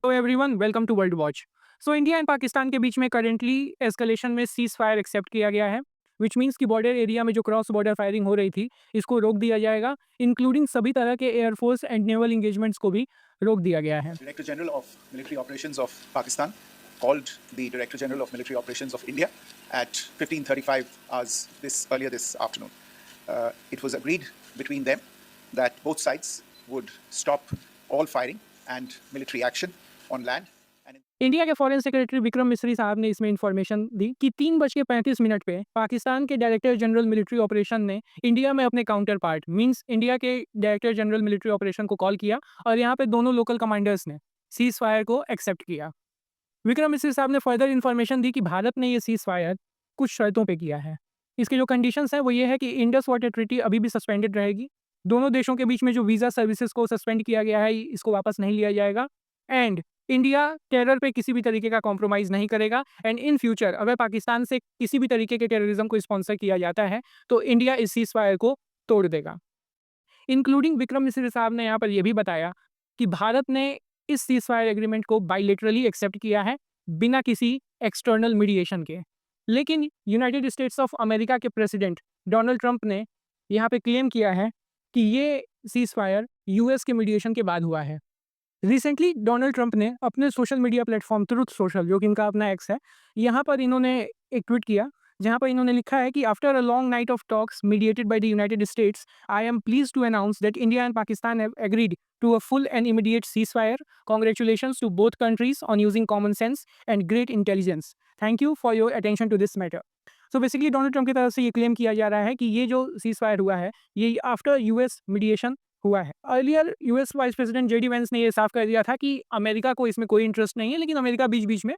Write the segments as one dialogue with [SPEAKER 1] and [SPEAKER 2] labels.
[SPEAKER 1] Hello everyone, welcome to world watch. So India and Pakistan के बीच में करेंटली एस्केलेशन में सीज फायर एक्सेप्ट किया गया है, विच मीन्स कि बॉर्डर एरिया में जो क्रॉस बॉर्डर फायरिंग हो रही थी इसको रोक दिया जाएगा, इंक्लूडिंग सभी तरह के एयरफोर्स एंड नेवल इंगेजमेंट्स को भी रोक दिया गया है।
[SPEAKER 2] Director General of Military Operations of Pakistan called the Director General of Military Operations of India at 15:35 hours earlier this afternoon. It was agreed between them that both sides would stop all firing and military action on land.
[SPEAKER 1] India के foreign secretary Vikram Misri साहब ने इसमें information दी कि 3:35 पे पाकिस्तान के director general military operation ने India में अपने काउंटर पार्ट मीन्स इंडिया के डायरेक्टर जनरल मिलिट्री ऑपरेशन को कॉल किया और यहाँ पे दोनों लोकल कमांडर्स ने सीज फायर को एक्सेप्ट किया। विक्रम मिस्री साहब ने फर्दर इन्फॉर्मेशन दी कि भारत ने ये सीज फायर कुछ शर्तों पे किया है। इसके जो कंडीशंस हैं वो ये है कि इंडस वाटर ट्रीटी अभी भी सस्पेंडेड रहेगी, दोनों देशों के बीच में जो वीज़ा सर्विसेज को सस्पेंड किया गया है इसको वापस नहीं लिया जाएगा, एंड इंडिया टेरर पे किसी भी तरीके का कॉम्प्रोमाइज़ नहीं करेगा, एंड इन फ्यूचर अगर पाकिस्तान से किसी भी तरीके के टेररिज्म को स्पॉन्सर किया जाता है तो इंडिया इस सीज फायर को तोड़ देगा। इंक्लूडिंग विक्रम मिस्री साहब ने यहाँ पर यह भी बताया कि भारत ने इस सीज फायर एग्रीमेंट को बायलैटरली एक्सेप्ट किया है बिना किसी एक्सटर्नल मीडिएशन के, लेकिन यूनाइटेड स्टेट्स ऑफ अमेरिका के प्रेसिडेंट डोनाल्ड ट्रंप ने यहाँ पे क्लेम किया है कि ये सीज फायर यूएस के मीडिएशन के बाद हुआ है। रिसेंटली डोनाल्ड ट्रंप ने अपने social media platform truth social, जो कि इनका अपना एक्स है, यहाँ पर इन्होंने एक ट्वीट किया जहाँ पर इन्होंने लिखा है कि after a long night of talks mediated by the United States, I am pleased to announce that India and Pakistan have agreed to a full and immediate ceasefire. Congratulations to both countries on using common sense and great intelligence. Thank you for your attention to this matter. So basically Donald Trump की तरफ से ये claim किया जा रहा है कि ये जो सीज फायर हुआ है ये आफ्टर यूएस मीडिएशन हुआ है। Earlier US vice president JD Vance ने ये साफ कर दिया था कि अमेरिका को इसमें कोई इंटरेस्ट नहीं है, लेकिन अमेरिका बीच बीच में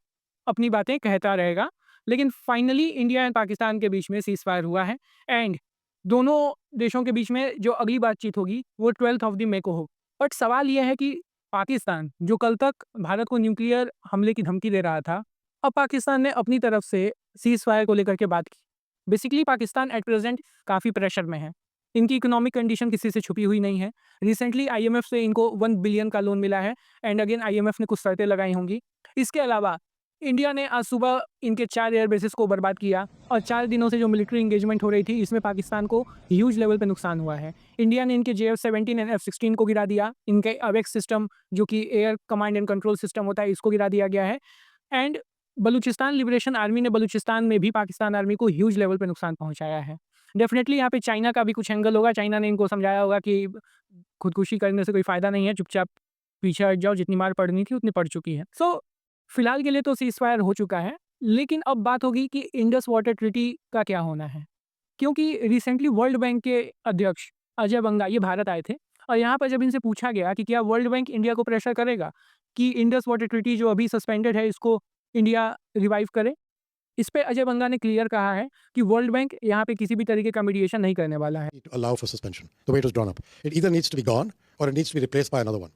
[SPEAKER 1] अपनी बातें कहता रहेगा। लेकिन फाइनली इंडिया एंड पाकिस्तान के बीच में सीज फायर हुआ है, एंड दोनों देशों के बीच में जो अगली बातचीत होगी वो 12 मई को हो। बट सवाल यह है कि पाकिस्तान जो कल तक भारत को न्यूक्लियर हमले की धमकी दे रहा था, अब पाकिस्तान ने अपनी तरफ से सीज फायर को लेकर के बात की। बेसिकली पाकिस्तान एट प्रेजेंट काफ़ी प्रेशर में है, इनकी इकोनॉमिक कंडीशन किसी से छुपी हुई नहीं है। रिसेंटली आईएमएफ से इनको 1 बिलियन का लोन मिला है, एंड अगेन आईएमएफ ने कुछ शर्तें लगाई होंगी। इसके अलावा इंडिया ने आज सुबह इनके 4 एयर बेसिस को बर्बाद किया, और 4 दिनों से जो मिलिट्री इंगेजमेंट हो रही थी इसमें पाकिस्तान को ह्यूज लेवल पे नुकसान हुआ है। इंडिया ने इनके JF-17 एंड F-16 को गिरा दिया, इनके अवेक्स सिस्टम जो कि air command and control system होता है इसको गिरा दिया गया है, एंड बलूचिस्तान लिबरेशन आर्मी ने बलूचिस्तान में भी पाकिस्तान आर्मी को ह्यूज लेवल पे नुकसान पहुंचाया है। डेफिनेटली यहाँ पे चाइना का भी कुछ एंगल होगा। चाइना ने इनको समझाया होगा कि खुदकुशी करने से कोई फ़ायदा नहीं है, चुपचाप पीछे हट जाओ, जितनी मार पड़नी थी उतनी पड़ चुकी है। सो फिलहाल के लिए तो सीज फायर हो चुका है, लेकिन अब बात होगी कि इंडस वाटर ट्रीटी का क्या होना है, क्योंकि रिसेंटली वर्ल्ड बैंक के अध्यक्ष अजय बंगा ये भारत आए थे, और यहाँ पर जब इनसे पूछा गया कि क्या वर्ल्ड बैंक इंडिया को प्रेशर करेगा कि इंडस वाटर ट्रीटी जो अभी सस्पेंडेड है इसको इंडिया रिवाइव करे, इस पे अजय बंगा ने क्लियर कहा है कि वर्ल्ड बैंक यहाँ पे किसी भी तरीके का मीडिएशन नहीं करने वाला है।
[SPEAKER 3] To allow for suspension, the way it was drawn up. It either needs to be gone or it needs to be replaced by another one.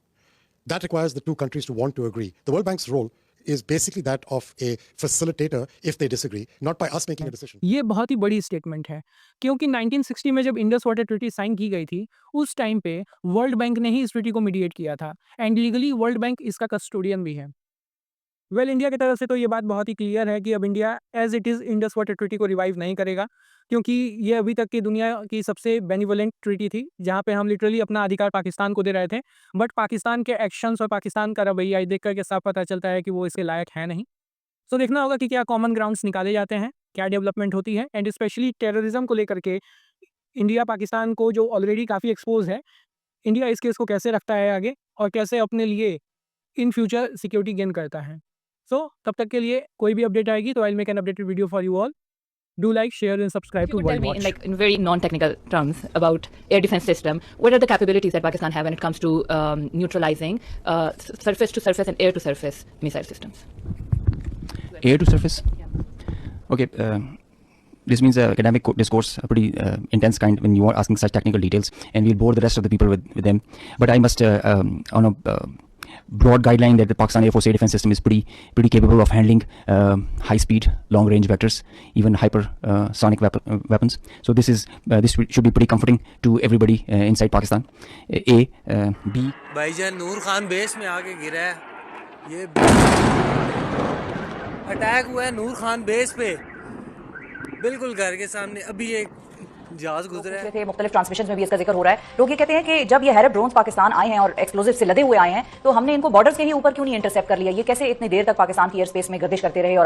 [SPEAKER 3] That requires the two countries to want to agree. The World Bank's role is basically that of a facilitator if they disagree, not by us making a decision.
[SPEAKER 1] ये बहुत ही बड़ी statement है, क्योंकि 1960 में जब Indus water treaty sign की गई थी उस टाइम पे वर्ल्ड बैंक ने ही इस ट्रीटी को मीडिएट किया था, एंड लीगली वर्ल्ड बैंक इसका कस्टोडियन भी है। वेल इंडिया की तरफ से तो ये बात बहुत ही क्लियर है कि अब India as it is Indus water treaty को रिवाइव नहीं करेगा, क्योंकि ये अभी तक की दुनिया की सबसे बेनिवोलेंट ट्रीटी थी जहाँ पे हम लिटरली अपना अधिकार पाकिस्तान को दे रहे थे, बट पाकिस्तान के एक्शंस और पाकिस्तान का रवैया देख करके साफ पता चलता है कि वो इसके लायक है नहीं। सो देखना होगा कि क्या कॉमन ग्राउंड्स निकाले जाते हैं, क्या डेवलपमेंट होती है, एंड स्पेशली टेररिज्म को लेकर के इंडिया पाकिस्तान को जो ऑलरेडी काफ़ी एक्सपोज है, इंडिया इस केस को कैसे रखता है आगे और कैसे अपने लिए इन फ्यूचर सिक्योरिटी गेन करता है। सो तब तक के लिए कोई भी अपडेट आएगी तो I will make an updated video for you all. Do like, share and subscribe to
[SPEAKER 4] Tell
[SPEAKER 1] World
[SPEAKER 4] me
[SPEAKER 1] Watch.
[SPEAKER 4] in very non-technical terms about air defense system. What are the capabilities that Pakistan have when it comes to neutralizing surface-to-surface and air-to-surface missile systems?
[SPEAKER 5] Air-to-surface?
[SPEAKER 4] Yeah.
[SPEAKER 5] Okay. This means academic discourse, a pretty intense kind when you are asking such technical details, and we'll bore the rest of the people with them. But I must, on a broad guideline, that the Pakistan Air Force air defense system is pretty capable of handling high-speed, long-range vectors, even hypersonic weapons. So this should be pretty comforting to everybody inside Pakistan. B.
[SPEAKER 6] भाईजान नूर Khan base में आके गिरा है, ये attack हुआ है नूर Khan base पे, बिल्कुल घर के सामने। अभी एक जहाज गुजरा है।
[SPEAKER 7] थे मुख्तलिफ ट्रांसमिशन में भी इसका जिक्र हो रहा है। लोग ये कहते हैं कि जब ये हैरब ड्रोन्स पाकिस्तान आए हैं और एक्सप्लोजिव से लदे हुए आए हैं, तो हमने इनको बॉर्डर्स के ही ऊपर क्यों नहीं इंटरसेप्ट कर लिया? ये कैसे इतनी देर तक पाकिस्तान की एयर स्पेस में गर्दिश करते रहे? और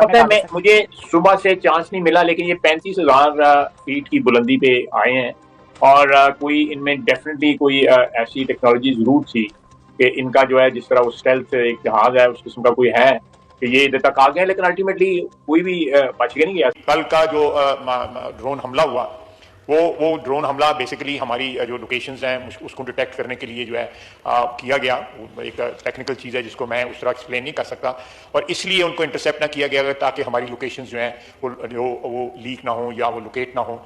[SPEAKER 8] मुझे सुबह से चांस नहीं मिला, लेकिन ये 35,000 फीट की बुलंदी पे आए हैं और कोई इनमें डेफिनेटली कोई ऐसी टेक्नोलॉजी जरूर थी कि इनका जो है, जिस तरह वो स्टेल्थ एक जहाज है उस किस्म का कोई है कि ये इधर तक आ गए, लेकिन अल्टीमेटली कोई भी बच के नहीं गया।
[SPEAKER 9] कल का जो ड्रोन हमला हुआ, वो ड्रोन हमला बेसिकली हमारी जो लोकेशंस हैं उसको डिटेक्ट करने के लिए जो है किया गया। एक टेक्निकल चीज़ है जिसको मैं उस तरह एक्सप्लेन नहीं कर सकता, और इसलिए उनको इंटरसेप्ट ना किया गया ताकि हमारी लोकेशंस जो हैं वो लीक ना हो या वो लोकेट ना हो।